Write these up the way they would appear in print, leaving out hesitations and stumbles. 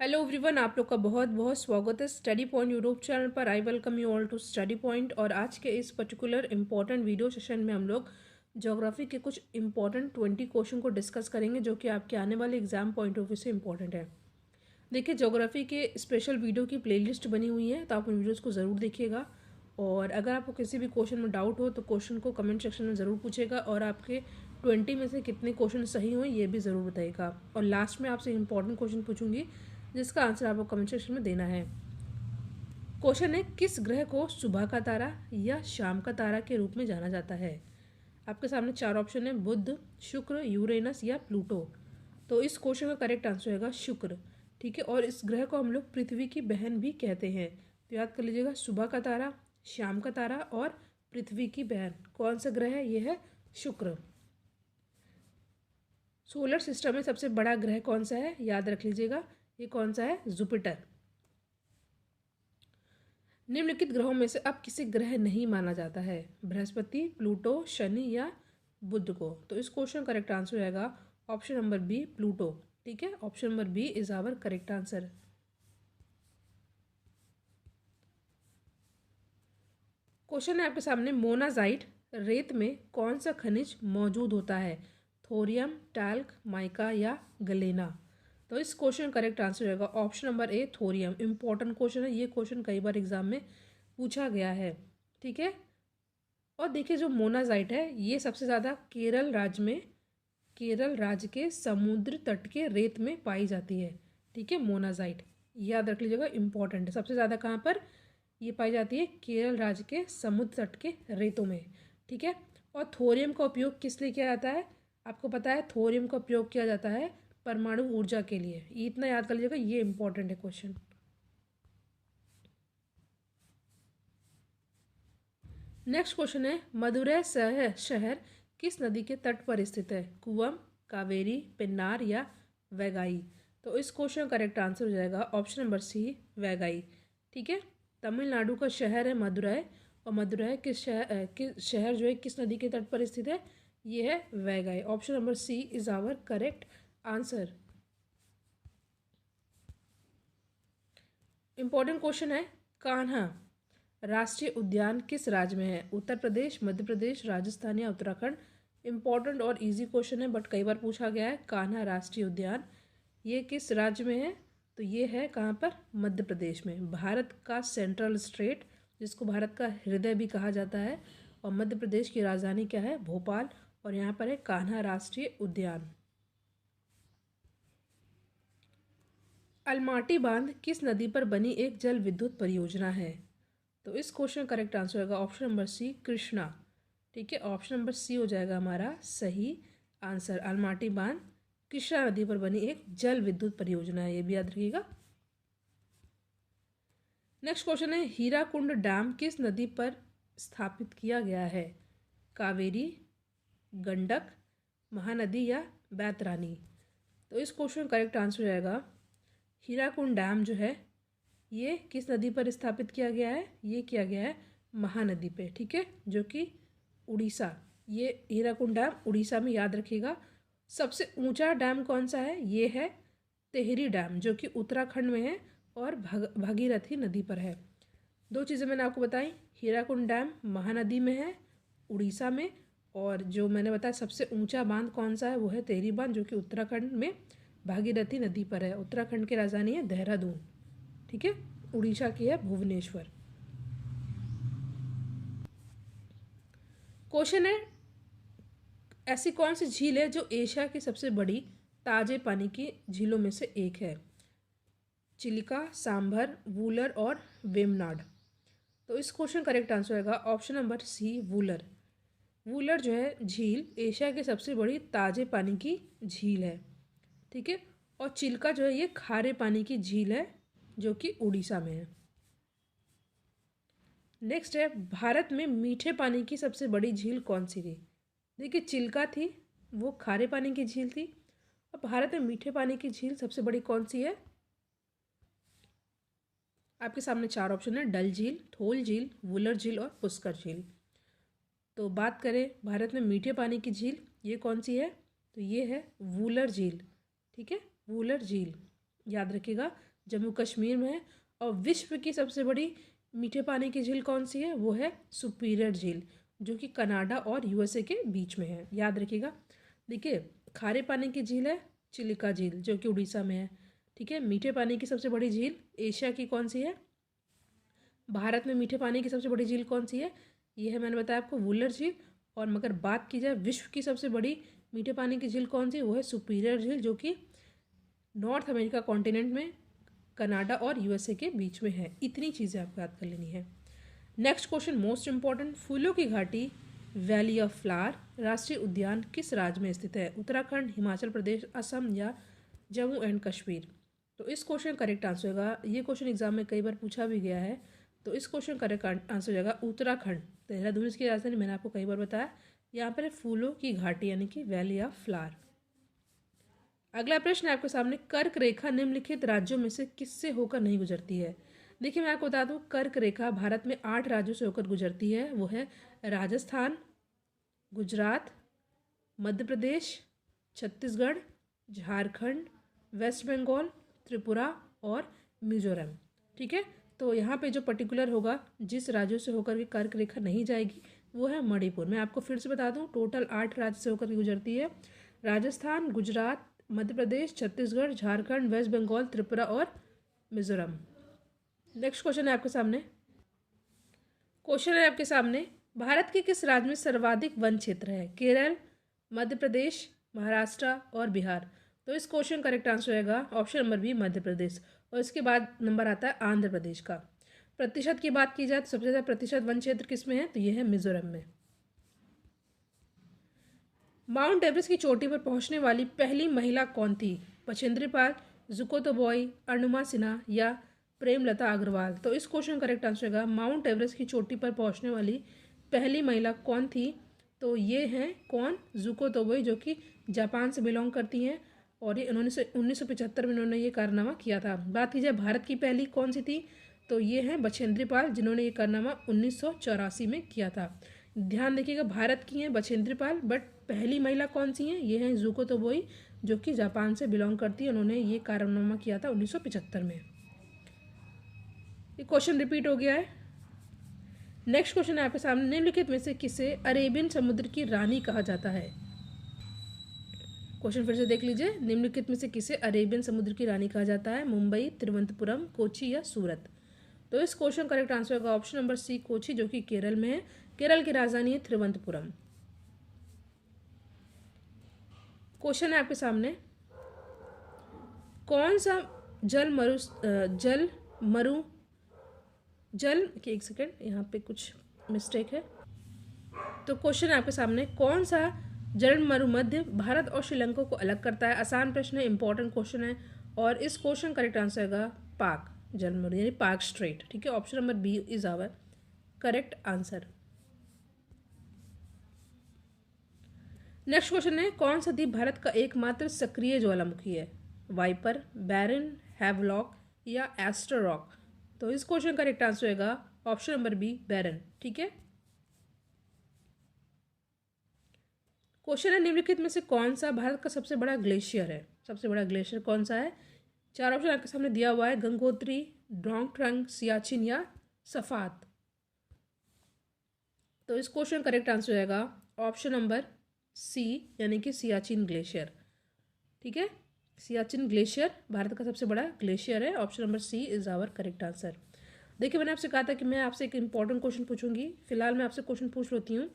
Hello everyone, आप लोग का बहुत बहुत स्वागत है स्टडी पॉइंट यूट्यूब चैनल पर। I welcome you all to study point. और आज के इस पर्टिकुलर इम्पॉर्टेंट वीडियो सेशन में हम लोग ज्योग्राफी के कुछ इंपॉर्टेंट 20 क्वेश्चन को डिस्कस करेंगे जो कि आपके आने वाले एग्जाम पॉइंट ऑफ व्यू से इंपॉर्टेंट है। देखिए, ज्योग्राफी के स्पेशल वीडियो की प्लेलिस्ट बनी हुई है, तो आप उन वीडियोज़ को ज़रूर देखिएगा। और अगर आपको किसी भी क्वेश्चन में डाउट हो तो क्वेश्चन को कमेंट सेक्शन में ज़रूर पूछेगा, और आपके 20 में से कितने क्वेश्चन सही हुए ये भी ज़रूर बताइएगा। और लास्ट में आपसे इंपॉर्टेंट क्वेश्चन पूछूंगी जिसका आंसर आपको कमेंट सेक्शन में देना है। क्वेश्चन है, किस ग्रह को सुबह का तारा या शाम का तारा के रूप में जाना जाता है? आपके सामने चार ऑप्शन है, बुध, शुक्र, यूरेनस या प्लूटो। तो इस क्वेश्चन का करेक्ट आंसर होगा शुक्र। ठीक है, और इस ग्रह को हम लोग पृथ्वी की बहन भी कहते हैं। तो याद कर लीजिएगा, सुबह का तारा, शाम का तारा और पृथ्वी की बहन। कौन सा ग्रह है? ये है शुक्र। सोलर सिस्टम में सबसे बड़ा ग्रह कौन सा है? याद रख लीजिएगा, ये कौन सा है? जुपिटर। निम्नलिखित ग्रहों में से अब किसी ग्रह नहीं माना जाता है? बृहस्पति, प्लूटो, शनि या बुध को। तो इस क्वेश्चन का करेक्ट आंसर रहेगा ऑप्शन नंबर बी, प्लूटो। ठीक है, option number B is our correct answer. Question है आपके सामने, मोनाजाइट रेत में कौन सा खनिज मौजूद होता है? थोरियम, टैल्क, माइका या गलेना। तो इस क्वेश्चन करेक्ट आंसर रहेगा option number A, thorium. Important question है, ये क्वेश्चन कई बार एग्जाम में पूछा गया है। ठीक है, और देखिए जो मोनाजाइट है ये सबसे ज़्यादा केरल राज्य के समुद्र तट के रेत में पाई जाती है। ठीक है, मोनाजाइट याद रख लीजिएगा, इंपॉर्टेंट है। सबसे ज़्यादा कहाँ पर ये पाई जाती है? केरल राज्य के समुद्र तट के रेतों में। ठीक है, और थोरियम का उपयोग किस लिए किया जाता है? आपको पता है, थोरियम का उपयोग किया जाता है परमाणु ऊर्जा के लिए। ये इतना याद कर लीजिएगा, ये इंपॉर्टेंट है क्वेश्चन। नेक्स्ट क्वेश्चन है, मदुरै शहर किस नदी के तट पर स्थित है? कुवम, कावेरी, पेन्नार या वैगाई। तो इस क्वेश्चन का करेक्ट आंसर हो जाएगा ऑप्शन नंबर सी, वैगाई। ठीक है, तमिलनाडु का शहर है मदुरै, और मदुरै शहर जो है किस नदी के तट पर स्थित है? ये है Vaigai. Option number C is our correct answer. Important question है, कान्हा राष्ट्रीय उद्यान किस राज्य में है? उत्तर प्रदेश, मध्य प्रदेश, राजस्थान या उत्तराखंड। इंपॉर्टेंट और इजी क्वेश्चन है, बट कई बार पूछा गया है। कान्हा राष्ट्रीय उद्यान ये किस राज्य में है? तो ये है कहाँ पर? मध्य प्रदेश में। भारत का सेंट्रल स्टेट, जिसको भारत का हृदय भी कहा जाता है, और मध्य प्रदेश की राजधानी क्या है? भोपाल। और यहाँ पर है कान्हा राष्ट्रीय उद्यान। अलमाटी बांध किस नदी पर बनी एक जल विद्युत परियोजना है? तो इस क्वेश्चन का करेक्ट आंसर होगा ऑप्शन नंबर सी, कृष्णा। ठीक है, ऑप्शन नंबर सी हो जाएगा हमारा सही आंसर। अलमाटी बांध कृष्णा नदी पर बनी एक जल विद्युत परियोजना है, ये भी याद रखिएगा। नेक्स्ट क्वेश्चन है, हीराकुंड डैम किस नदी पर स्थापित किया गया है? कावेरी, गंडक, महानदी या बैतरानी। तो इस क्वेश्चन का करेक्ट आंसर हो जाएगा, हीराकुंड डैम जो है ये किस नदी पर स्थापित किया गया है? ये किया गया है महानदी पे। ठीक है, जो कि उड़ीसा, ये हीराकुंड डैम उड़ीसा में, याद रखिएगा। सबसे ऊंचा डैम कौन सा है? ये है टिहरी डैम, जो कि उत्तराखंड में है और भागीरथी नदी पर है। दो चीज़ें मैंने आपको बताई, हीराकुंड डैम महानदी में है उड़ीसा में, और जो मैंने बताया सबसे ऊंचा बांध कौन सा है, वो है टिहरी बांध, जो कि उत्तराखंड में भागीरथी नदी पर है। उत्तराखंड की राजधानी है देहरादून। ठीक है, उड़ीसा की है भुवनेश्वर। क्वेश्चन है, ऐसी कौन सी झील है जो एशिया की सबसे बड़ी ताजे पानी की झीलों में से एक है? चिलिका, सांभर, वूलर और वेमनाड। तो इस क्वेश्चन करेक्ट आंसर होगा option number C, Wular. Wular जो है झील एशिया की सबसे बड़ी ताजे पानी की झील है। ठीक है, और चिल्का जो है ये खारे पानी की झील है, जो कि उड़ीसा में है। नेक्स्ट है, भारत में मीठे पानी की सबसे बड़ी झील कौन सी थी? देखिए, चिल्का थी, वो खारे पानी की झील थी, और भारत में मीठे पानी की झील सबसे बड़ी कौन सी है? आपके सामने चार ऑप्शन है, डल झील, थोल झील, वुलर झील और पुष्कर झील। तो बात करें भारत में मीठे पानी की झील, ये कौन सी है? तो ये है वूलर झील। ठीक है, वूलर झील। याद रखिएगा, जम्मू कश्मीर में है। और विश्व की सबसे बड़ी मीठे पानी की झील कौन सी है? वो है सुपीरियर झील, जो कि कनाडा और यूएसए के बीच में है। याद रखिएगा। देखिए, खारे पानी की झील है चिलिका झील, जो कि उड़ीसा में है। ठीक है। मीठे पानी की सबसे बड़ी झील एशिया की कौन सी है? भारत में मीठे पानी की सबसे बड़ी झील कौन सी है? ये है, मैंने बताया आपको, वुलर झील। और मगर बात की जाए विश्व की सबसे बड़ी मीठे पानी की झील कौन सी, वो है सुपीरियर झील, जो कि नॉर्थ अमेरिका कॉन्टिनेंट में कनाडा और यूएसए के बीच में है। इतनी चीज़ें आपको याद कर लेनी है। नेक्स्ट क्वेश्चन मोस्ट इंपॉर्टेंट, फूलों की घाटी वैली ऑफ फ्लावर राष्ट्रीय उद्यान किस राज्य में स्थित है? उत्तराखंड, हिमाचल प्रदेश, असम या जम्मू एंड कश्मीर? तो इस क्वेश्चन करेक्ट आंसर होगा, ये क्वेश्चन एग्जाम में कई बार पूछा भी गया है, तो इस क्वेश्चन करेक्ट आंसर हो जाएगा उत्तराखंड। देहरादून इसकी राजधानी, मैंने आपको कई बार बताया। यहाँ पर है फूलों की घाटी यानी कि वैली ऑफ फ्लावर। अगला प्रश्न है आपके सामने, कर्क रेखा निम्नलिखित राज्यों में से किससे होकर नहीं गुजरती है? देखिए, मैं आपको बता दूं, कर्क रेखा भारत में 8 राज्यों से होकर गुजरती है। वो है राजस्थान, गुजरात, मध्य प्रदेश, छत्तीसगढ़, झारखंड, वेस्ट बंगाल, त्रिपुरा और मिजोरम। ठीक है। तो यहाँ पे जो पर्टिकुलर होगा, जिस राज्यों से होकर के कर्क रेखा नहीं जाएगी, वो है मणिपुर। मैं आपको फिर से बता दूं, टोटल 8 राज्य से होकर के गुजरती है। राजस्थान, गुजरात, मध्य प्रदेश, छत्तीसगढ़, झारखंड, वेस्ट बंगाल, त्रिपुरा और मिजोरम। नेक्स्ट क्वेश्चन है आपके सामने। भारत के किस राज्य में सर्वाधिक वन क्षेत्र है? केरल, मध्य प्रदेश, महाराष्ट्र और बिहार? तो इस क्वेश्चन करेक्ट आंसर रहेगा option number B, Madhya Pradesh. और इसके बाद नंबर आता है आंध्र प्रदेश का। प्रतिशत की बात की जाए तो सबसे ज़्यादा प्रतिशत वन क्षेत्र किस में है? तो यह है मिजोरम में। माउंट एवरेस्ट की चोटी पर पहुंचने वाली पहली महिला कौन थी? बछेंद्री पाल, जुकोतोबोई, अरुणिमा सिन्हा या प्रेमलता अग्रवाल? तो इस क्वेश्चन करेक्ट आंसर होगा, माउंट एवरेस्ट की चोटी पर पहुंचने वाली पहली महिला कौन थी? तो ये हैं कौन? जुकोतोबोई, जो कि जापान से बिलोंग करती हैं। और ये उन्होंने 1975 में इन्होंने ये कारनामा किया था। बात की जाए भारत की पहली कौन सी थी? तो ये हैं बछेंद्री पाल, जिन्होंने ये कारनामा 1984 में किया था। ध्यान देखिएगा, भारत की हैं बछेंद्री पाल, बट पहली महिला कौन सी हैं? ये हैं जुकोतोबोई, जो कि जापान से बिलोंग करती है। उन्होंने ये कारनामा किया था 1975 में। ये क्वेश्चन रिपीट हो गया है। नेक्स्ट क्वेश्चन है आपके सामने, निम्नलिखित में से किसे अरेबियन समुद्र की रानी कहा जाता है? क्वेश्चन फिर से देख लीजिए, निम्नलिखित में से किसे अरेबियन समुद्र की रानी कहा जाता है? मुंबई, तिरुवनंतपुरम, कोची या सूरत? तो इस क्वेश्चन करेक्ट आंसर होगा ऑप्शन नंबर सी, कोची, जो कि केरल में है। केरल की राजधानी है तिरुवनंतपुरम। क्वेश्चन है आपके सामने, कौन सा एक सेकेंड, यहाँ पे कुछ मिस्टेक है। तो क्वेश्चन है आपके सामने, कौन सा जल मरुमध्य भारत और श्रीलंका को अलग करता है? आसान प्रश्न है, इंपॉर्टेंट क्वेश्चन है। और इस क्वेश्चन करेक्ट आंसर होगा पाक जल मरु यानी पाक स्ट्रेट। ठीक है। Option number B is our correct answer. Next question है, कौन सा द्वीप भारत का एकमात्र सक्रिय ज्वालामुखी है? वाइपर, बैरन, हैवलॉक या एस्टर रॉक? तो इस क्वेश्चन का करेक्ट आंसर होगा ऑप्शन नंबर बी, बैरन। ठीक है। क्वेश्चन है, निम्नलिखित में से कौन सा भारत का सबसे बड़ा ग्लेशियर है? सबसे बड़ा ग्लेशियर कौन सा है? 4 ऑप्शन आपके सामने दिया हुआ है, गंगोत्री, डोंगट्रंग, सियाचिन या सफात? तो इस क्वेश्चन करेक्ट आंसर हो जाएगा ऑप्शन नंबर सी, यानी कि सियाचिन ग्लेशियर। ठीक है। सियाचिन ग्लेशियर भारत का सबसे बड़ा ग्लेशियर है। Option number C is our correct answer. देखिए, मैंने आपसे कहा था कि मैं आपसे एक इंपॉर्टेंट क्वेश्चन पूछूंगी। फिलहाल मैं आपसे क्वेश्चन पूछ लेती हूँ।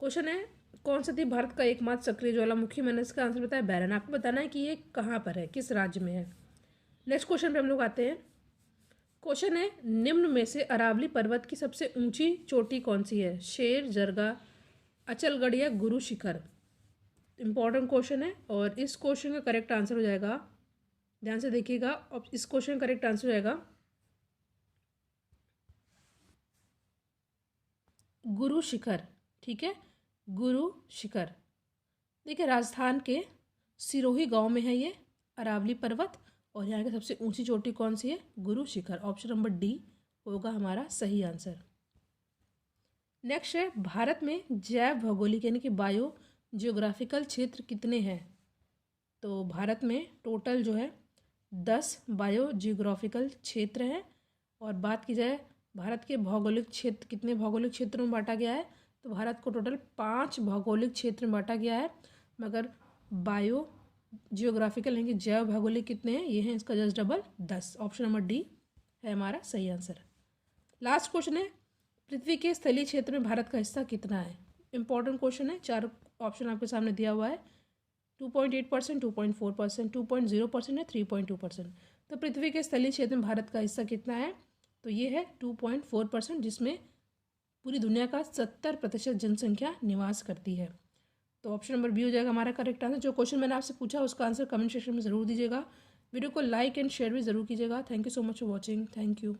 क्वेश्चन है, कौन सा द्वीप भारत का एकमात्र सक्रिय ज्वालामुखी? मैंने इसका आंसर बताया बैरन। आपको बताना है कि ये कहाँ पर है, किस राज्य में है। नेक्स्ट क्वेश्चन पे हम लोग आते हैं। क्वेश्चन है, निम्न में से अरावली पर्वत की सबसे ऊंची चोटी कौन सी है? शेर, जरगा, अचलगढ़ या गुरु शिखर? इंपॉर्टेंट क्वेश्चन है। और इस क्वेश्चन का करेक्ट आंसर हो जाएगा, ध्यान से देखिएगा, और इस क्वेश्चन का करेक्ट आंसर हो जाएगा गुरु शिखर। ठीक है, गुरु शिखर। देखिए, राजस्थान के सिरोही गांव में है ये अरावली पर्वत। और यहाँ की सबसे ऊंची चोटी कौन सी है? Guru Shikhar. Option number D होगा हमारा सही आंसर। नेक्स्ट है, भारत में जैव भौगोलिक यानी कि बायो जियोग्राफिकल क्षेत्र कितने हैं? तो भारत में टोटल जो है 10 बायो जियोग्राफिकल क्षेत्र हैं। और बात की जाए भारत के भौगोलिक क्षेत्र कितने भौगोलिक क्षेत्रों में बांटा गया है, तो भारत को टोटल 5 भौगोलिक क्षेत्र में बांटा गया है, मगर बायो जियोग्राफिकल यानी कि जैव भौगोलिक कितने हैं, ये हैं इसका just double 10। Option number D है हमारा सही आंसर। लास्ट क्वेश्चन है, पृथ्वी के स्थलीय क्षेत्र में भारत का हिस्सा कितना है। इंपॉर्टेंट क्वेश्चन है, 4 ऑप्शन आपके सामने दिया हुआ है, 2.8%, 2.4%, 2.0% या 3.2%। तो पृथ्वी के स्थलीय क्षेत्र में भारत का हिस्सा कितना है, तो ये है 2.4%, जिसमें पूरी दुनिया का 70% जनसंख्या निवास करती है। तो ऑप्शन नंबर बी हो जाएगा हमारा करेक्ट आंसर। जो क्वेश्चन मैंने आपसे पूछा उसका आंसर कमेंट सेक्शन में ज़रूर दीजिएगा। वीडियो को लाइक एंड शेयर भी ज़रूर कीजिएगा। Thank you so much for watching. Thank you.